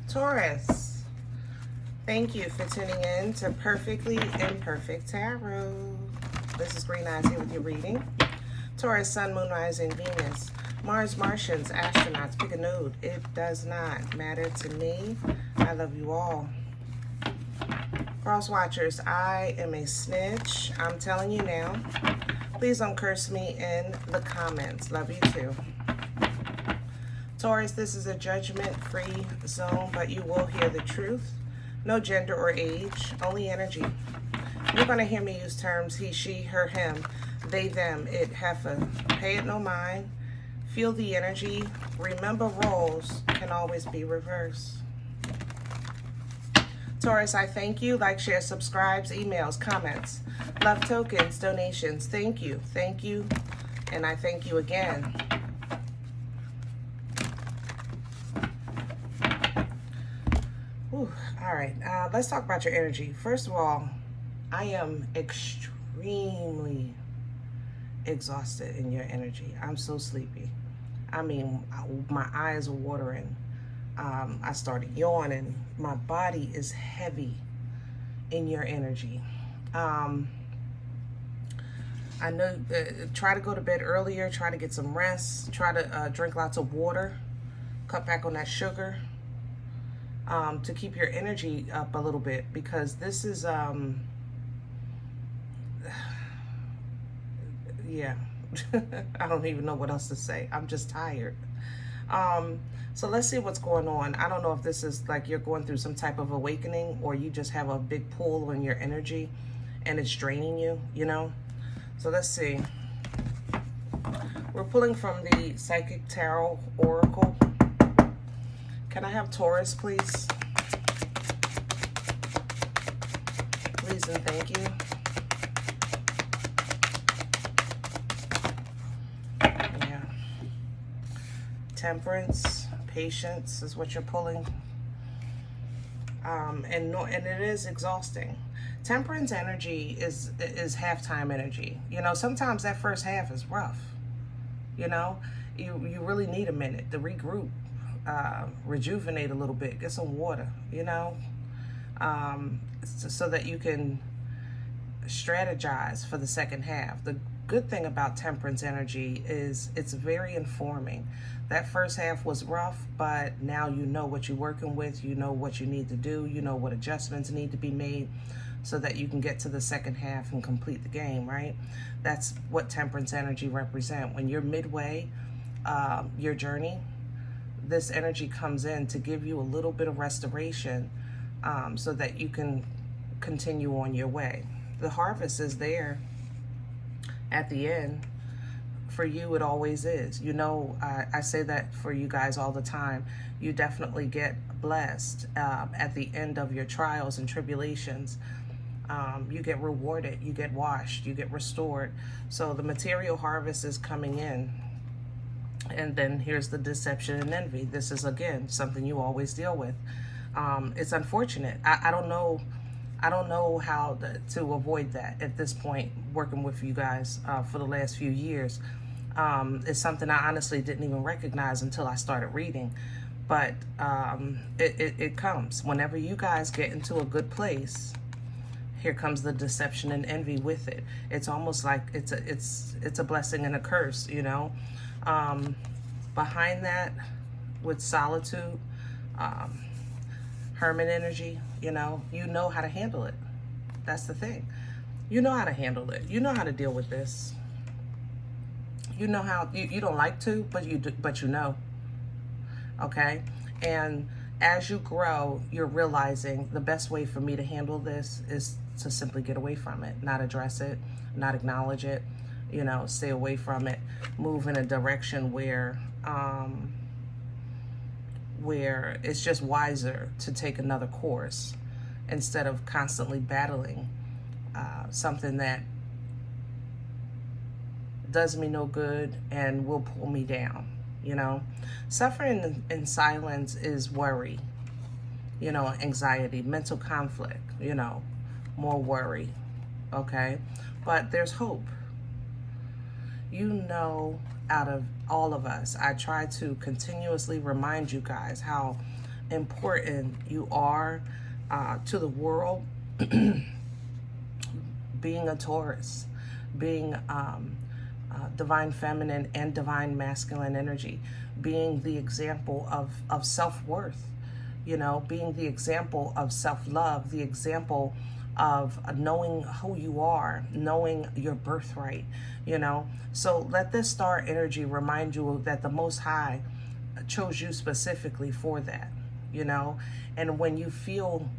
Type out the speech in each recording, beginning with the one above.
Taurus, thank you for tuning in to Perfectly Imperfect Tarot. This is Green Eyes here with your reading. Taurus, Sun, Moon, Rising, Venus, Mars, Martians, astronauts, pick a node. It does not matter to me. I love you all. Cross watchers, I am a snitch. I'm telling you now. Please don't curse me in the comments. Love you too. Taurus, this is a judgment-free zone, but you will hear the truth. No gender or age, only energy. You're going to hear me use terms he, she, her, him, they, them, it, heifer. Pay it no mind. Feel the energy. Remember, roles can always be reversed. Taurus, I thank you. Like, share, subscribes, emails, comments, love tokens, donations. Thank you, and I thank you again. Whew. All right, let's talk about your energy. First of all, I am extremely exhausted in your energy. I'm so sleepy. I mean, my eyes are watering. I started yawning. My body is heavy in your energy. I know, try to go to bed earlier, try to get some rest, try to drink lots of water, cut back on that sugar, to keep your energy up a little bit, because this is, yeah, I don't even know what else to say. I'm just tired. So let's see what's going on. I don't know if this is like you're going through some type of awakening, or you just have a big pull on your energy and it's draining you, you know? So let's see. We're pulling from the Psychic Tarot Oracle. Can I have Taurus, please? Please and thank you. Yeah. Temperance. Patience is what you're pulling, and it is exhausting. Temperance energy is halftime energy. You know, sometimes that first half is rough. You know, you really need a minute to regroup, rejuvenate a little bit, get some water. You know, so that you can strategize for the second half. The good thing about temperance energy is it's very informing. That first half was rough, but now you know what you're working with, you know what you need to do, you know what adjustments need to be made so that you can get to the second half and complete the game, right? That's what temperance energy represents. When you're midway your journey, this energy comes in to give you a little bit of restoration, so that you can continue on your way. The harvest is there at the end. For you, it always is. You know, I say that for you guys all the time. You definitely get blessed at the end of your trials and tribulations. You get rewarded, you get washed, you get restored. So the material harvest is coming in. And then here's the deception and envy. This is, again, something you always deal with. It's unfortunate. I don't know how to avoid that at this point, working with you guys for the last few years. It's something I honestly didn't even recognize until I started reading. But it comes. Whenever you guys get into a good place, here comes the deception and envy with it. It's almost like it's a blessing and a curse, you know. Behind that, with solitude, hermit energy, you know how to handle it. That's the thing. You know how to handle it. You know how to deal with this. You know how, you don't like to, but you do, but you know. Okay? And as you grow, you're realizing the best way for me to handle this is to simply get away from it, not address it, not acknowledge it, you know, stay away from it, move in a direction where it's just wiser to take another course instead of constantly battling something that does me no good and will pull me down, you know. Suffering in silence is worry, you know, anxiety, mental conflict, you know, more worry, okay? But there's hope. You know, out of all of us, I try to continuously remind you guys how important you are to the world, being a Taurus, being divine feminine and divine masculine energy, being the example of self-worth, you know, being the example of self-love, the example of knowing who you are, knowing your birthright, you know. So let this star energy remind you that the Most High chose you specifically for that, you know. And when you feel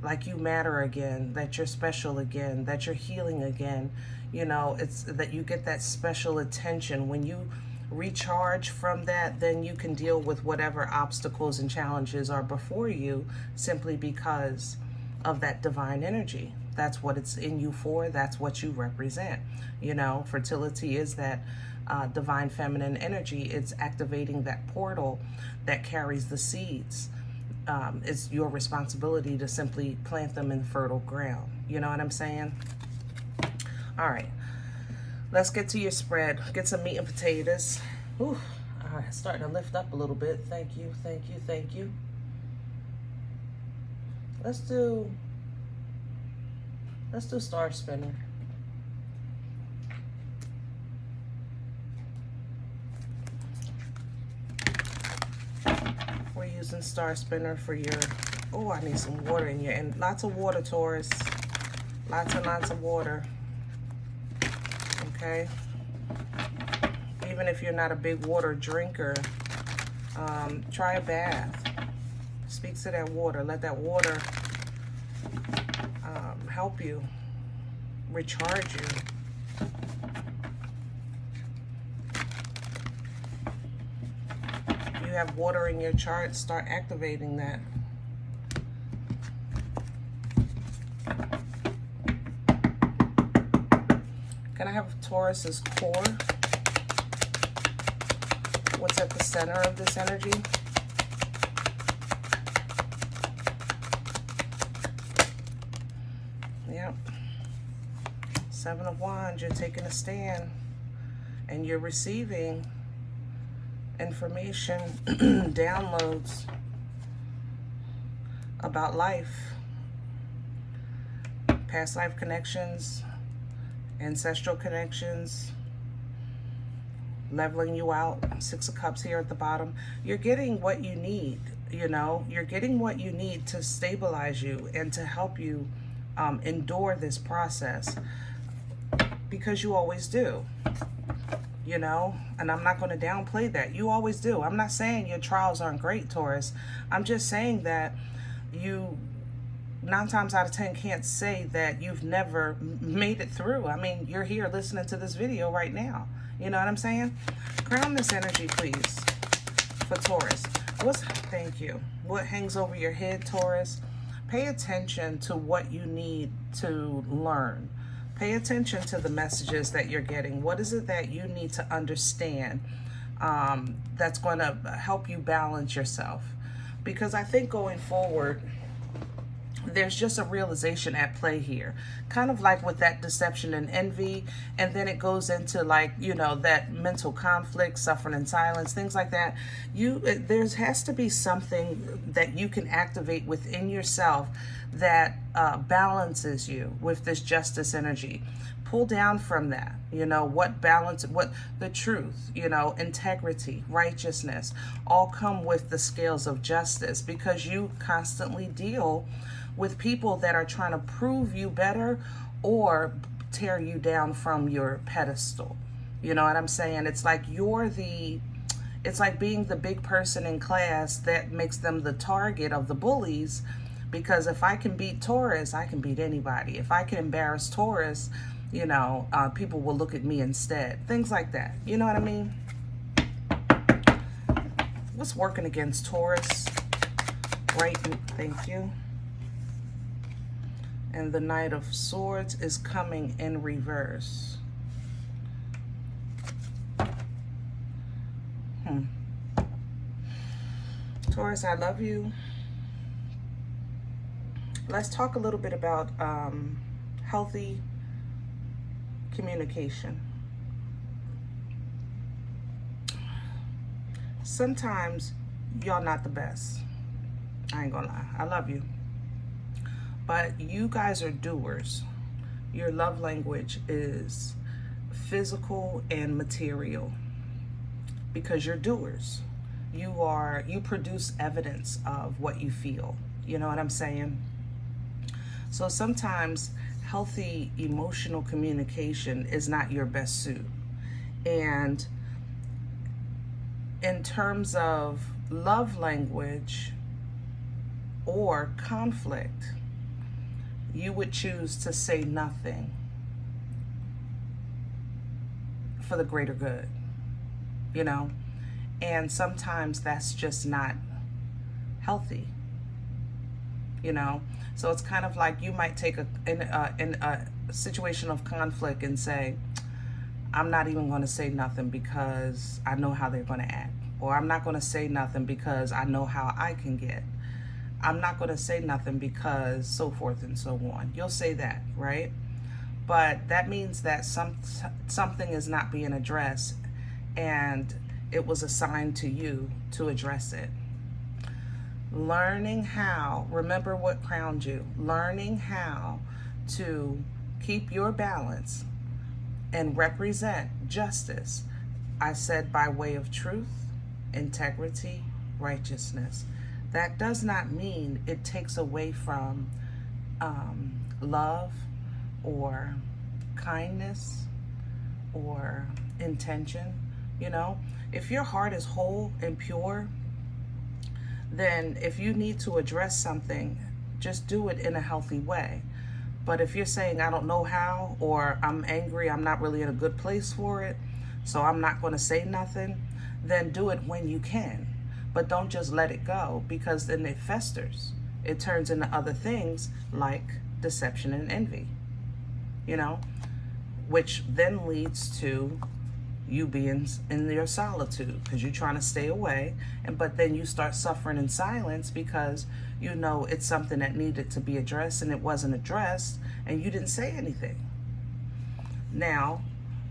like you matter again, that you're special again, that you're healing again, you know, it's that you get that special attention. When you recharge from that, then you can deal with whatever obstacles and challenges are before you, simply because of that divine energy. That's what it's in you for. That's what you represent. You know, fertility is that divine feminine energy. It's activating that portal that carries the seeds. It's your responsibility to simply plant them in fertile ground. You know what I'm saying? All right, let's get to your spread. Get some meat and potatoes. Ooh, all right, starting to lift up a little bit. Thank you, thank you, thank you. Let's do star spinning. We're using star spinner for your, oh, I need some water in here. And lots of water, Taurus. Lots and lots of water. Okay? Even if you're not a big water drinker, try a bath. Speak to that water. Let that water help you, recharge you. If you have water in your chart, start activating that. Can I have Taurus's core? What's at the center of this energy? Yep. Seven of Wands, you're taking a stand and you're receiving information, downloads about life, past life connections, ancestral connections, leveling you out. Six of Cups here at the bottom. You're getting what you need, you know. You're getting what you need to stabilize you and to help you endure this process, because you always do, you know. And I'm not going to downplay that. You always do. I'm not saying your trials aren't great, Taurus. I'm just saying that you 9 times out of 10 can't say that you've never made it through. I mean, you're here listening to this video right now. You know what I'm saying? Ground this energy, please, for Taurus. Thank you. What hangs over your head, Taurus? Pay attention to what you need to learn. Pay attention to the messages that you're getting. What is it that you need to understand that's going to help you balance yourself? Because I think going forward, there's just a realization at play here, kind of like with that deception and envy, and then it goes into, like, you know, that mental conflict, suffering in silence, things like that. There has to be something that you can activate within yourself that balances you with this justice energy. Pull down from that, you know, what the truth, you know, integrity, righteousness, all come with the scales of justice, because you constantly deal with people that are trying to prove you better or tear you down from your pedestal. You know what I'm saying? It's like it's like being the big person in class that makes them the target of the bullies, because if I can beat Taurus, I can beat anybody. If I can embarrass Taurus, you know, people will look at me instead. Things like that. You know what I mean? What's working against Taurus? Right, thank you. And the Knight of Swords is coming in reverse. Taurus, I love you. Let's talk a little bit about healthy communication. Sometimes y'all not the best. I ain't gonna lie. I love you. But you guys are doers. Your love language is physical and material because you're doers. You produce evidence of what you feel. You know what I'm saying? So sometimes healthy emotional communication is not your best suit. And in terms of love language or conflict, you would choose to say nothing for the greater good, you know? And sometimes that's just not healthy, you know? So it's kind of like you might take in a situation of conflict and say, I'm not even going to say nothing because I know how they're going to act. Or I'm not going to say nothing because I know how I can get. I'm not going to say nothing because so forth and so on. You'll say that, right? But that means that something is not being addressed, and it was assigned to you to address it. Learning how, remember what crowned you, learning how to keep your balance and represent justice. I said by way of truth, integrity, righteousness. That does not mean it takes away from love or kindness or intention. You know, if your heart is whole and pure, then if you need to address something, just do it in a healthy way. But if you're saying, I don't know how, or I'm angry, I'm not really in a good place for it, so I'm not going to say nothing, then do it when you can. But don't just let it go, because then it festers. It turns into other things like deception and envy, you know, which then leads to you being in your solitude because you're trying to stay away. But then you start suffering in silence because you know it's something that needed to be addressed and it wasn't addressed and you didn't say anything. Now,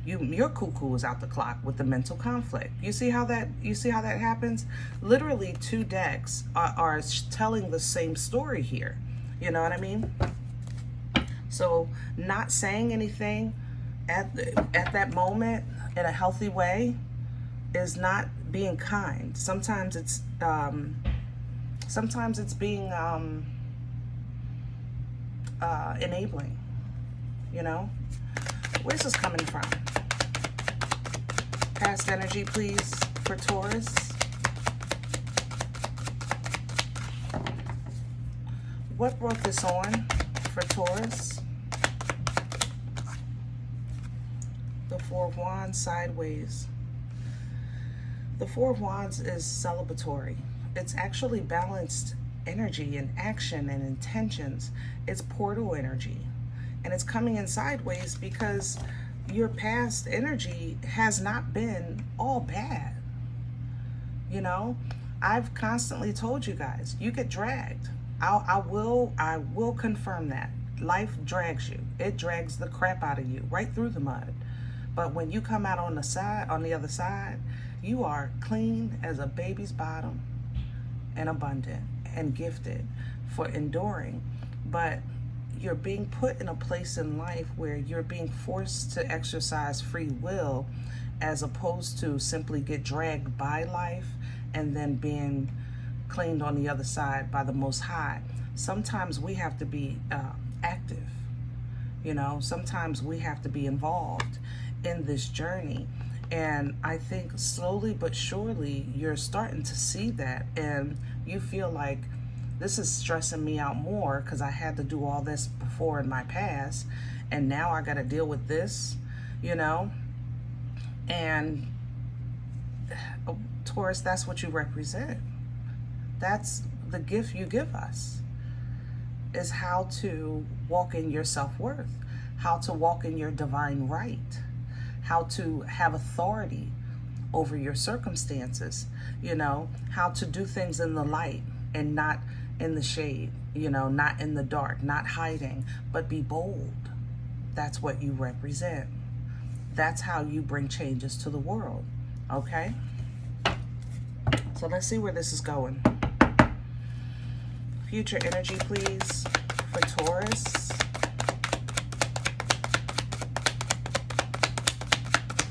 your cuckoo is out the clock with the mental conflict. You see how that happens? Literally, two decks are telling the same story here. You know what I mean? So not saying anything at that moment in a healthy way is not being kind. Sometimes it's being enabling. You know? Where's this coming from? Past energy, please, for Taurus. What brought this on for Taurus? The Four of Wands sideways. The Four of Wands is celebratory. It's actually balanced energy and action and intentions. It's portal energy. And it's coming in sideways because your past energy has not been all bad. You know, I've constantly told you guys, you get dragged. I will confirm that. Life drags you. It drags the crap out of you right through the mud. But when you come out on the other side, you are clean as a baby's bottom and abundant and gifted for enduring. But you're being put in a place in life where you're being forced to exercise free will as opposed to simply get dragged by life and then being cleaned on the other side by the Most High. Sometimes we have to be active, you know, sometimes we have to be involved in this journey. And I think slowly but surely you're starting to see that, and you feel like this is stressing me out more because I had to do all this before in my past, and now I got to deal with this, you know. And Taurus, that's what you represent. That's the gift you give us, is how to walk in your self-worth, how to walk in your divine right, how to have authority over your circumstances, you know, how to do things in the light and not in the shade, you know, not in the dark, not hiding, but be bold. That's what you represent. That's how you bring changes to the world, okay? So let's see where this is going. Future energy, please, for Taurus.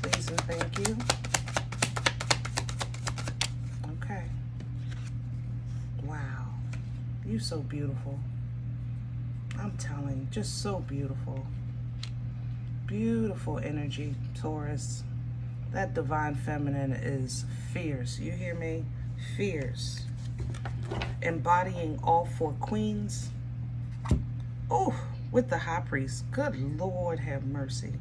Please and thank you. Okay. Wow. You're so beautiful. I'm telling you, just so beautiful. Beautiful energy, Taurus. That divine feminine is fierce. You hear me? Fierce. Embodying all four queens. Oh, with the high priest. Good Lord have mercy.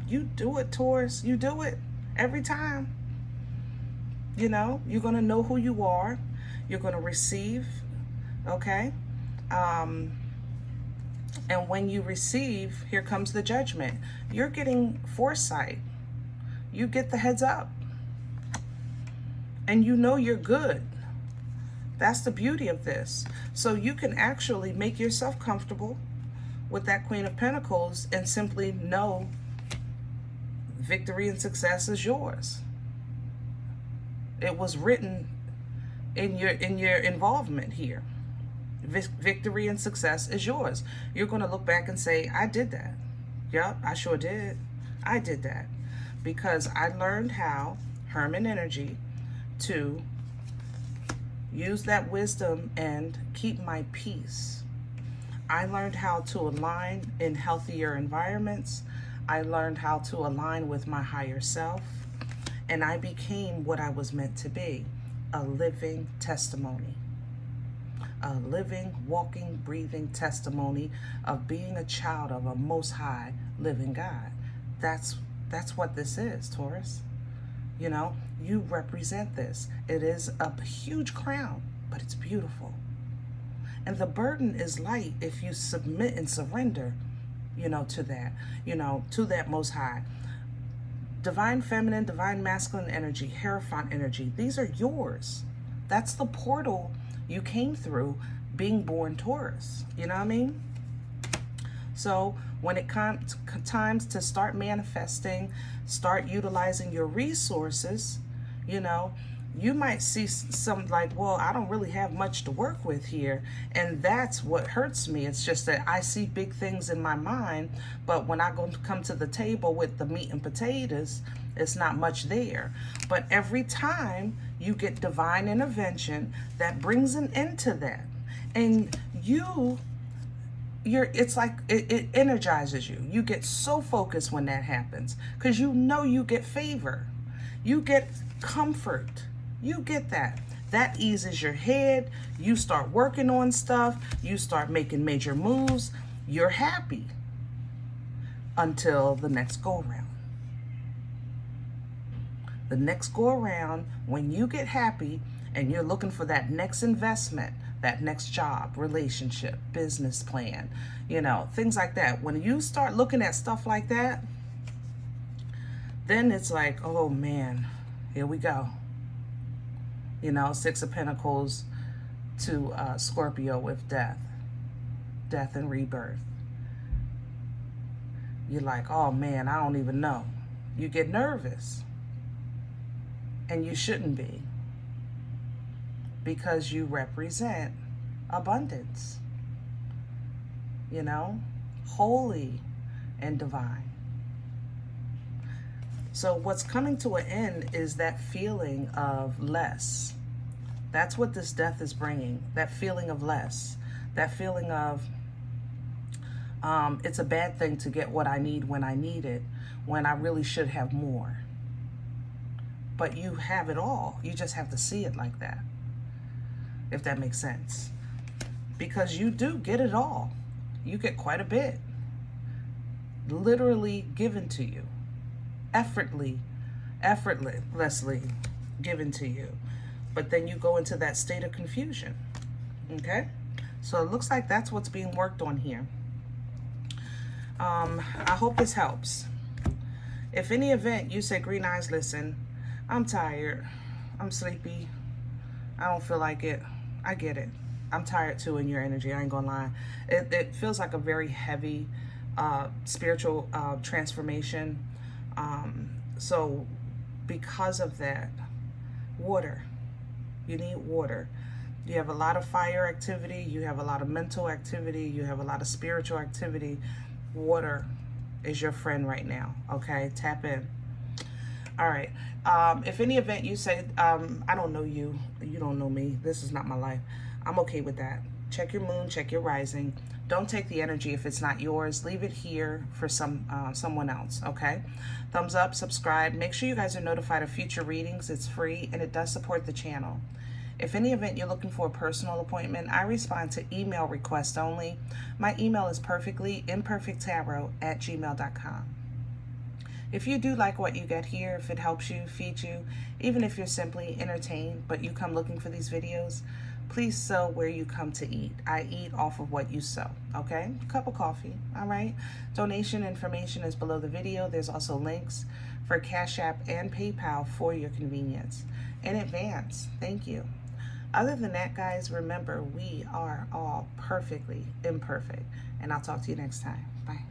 You do it, Taurus. You do it every time. You know, you're going to know who you are. You're going to receive, okay? And when you receive, here comes the judgment. You're getting foresight. You get the heads up. And you know you're good. That's the beauty of this. So you can actually make yourself comfortable with that Queen of Pentacles and simply know victory and success is yours. It was written in your involvement here. Victory and success is yours. You're going to look back and say, I did that. Yep, I sure did. I did that because I learned how, Herman energy, to use that wisdom and keep my peace. I learned how to align in healthier environments. I learned how to align with my higher self. And I became what I was meant to be, a living testimony. A living, walking, breathing testimony of being a child of a most high living God. That's what this is, Taurus. You know, you represent this. It is a huge crown, but it's beautiful. And the burden is light if you submit and surrender, you know, to that, to that most high. Divine feminine, divine masculine energy, Hierophant energy, these are yours. That's the portal you came through being born Taurus. You know what I mean? So when it comes times to start manifesting, start utilizing your resources, you know, you might see some like, well, I don't really have much to work with here. And that's what hurts me. It's just that I see big things in my mind, but when I come to the table with the meat and potatoes, it's not much there. But every time you get divine intervention, that brings an end to that. And it's like it energizes you. You get so focused when that happens because you know you get favor. You get comfort. You get that. That eases your head. You start working on stuff. You start making major moves. You're happy until the next go around. The next go around, when you get happy and you're looking for that next investment, that next job, relationship, business plan, you know, things like that. When you start looking at stuff like that, then it's like, oh man, here we go. You know, Six of Pentacles to Scorpio with death and rebirth. You're like, oh man, I don't even know. You get nervous. And you shouldn't be. Because you represent abundance. You know, holy and divine. So what's coming to an end is that feeling of less. That's what this death is bringing. That feeling of less. That feeling of it's a bad thing to get what I need when I need it, when I really should have more. But you have it all. You just have to see it like that, if that makes sense. Because you do get it all. You get quite a bit. Literally given to you. Effortlessly given to you. But then you go into that state of confusion. Okay? So it looks like that's what's being worked on here. I hope this helps. If any event you say, Green Eyes, listen, I'm tired. I'm sleepy. I don't feel like it. I get it. I'm tired too in your energy. I ain't gonna lie. It feels like a very heavy spiritual transformation. So because of that, water. You need water. You have a lot of fire activity. You have a lot of mental activity. You have a lot of spiritual activity. Water is your friend right now, okay? Tap in. All right. If any event you say, I don't know you, you don't know me, this is not my life, I'm okay with that. Check your moon, check your rising. Don't take the energy if it's not yours. Leave it here for someone else, okay? Thumbs up, subscribe. Make sure you guys are notified of future readings. It's free, and it does support the channel. If any event you're looking for a personal appointment, I respond to email requests only. My email is perfectlyimperfecttarot@gmail.com. If you do like what you get here, if it helps you, feeds you, even if you're simply entertained, but you come looking for these videos, please sow where you come to eat. I eat off of what you sow, okay? Cup of coffee, all right? Donation information is below the video. There's also links for Cash App and PayPal for your convenience. In advance, thank you. Other than that, guys, remember, we are all perfectly imperfect. And I'll talk to you next time. Bye.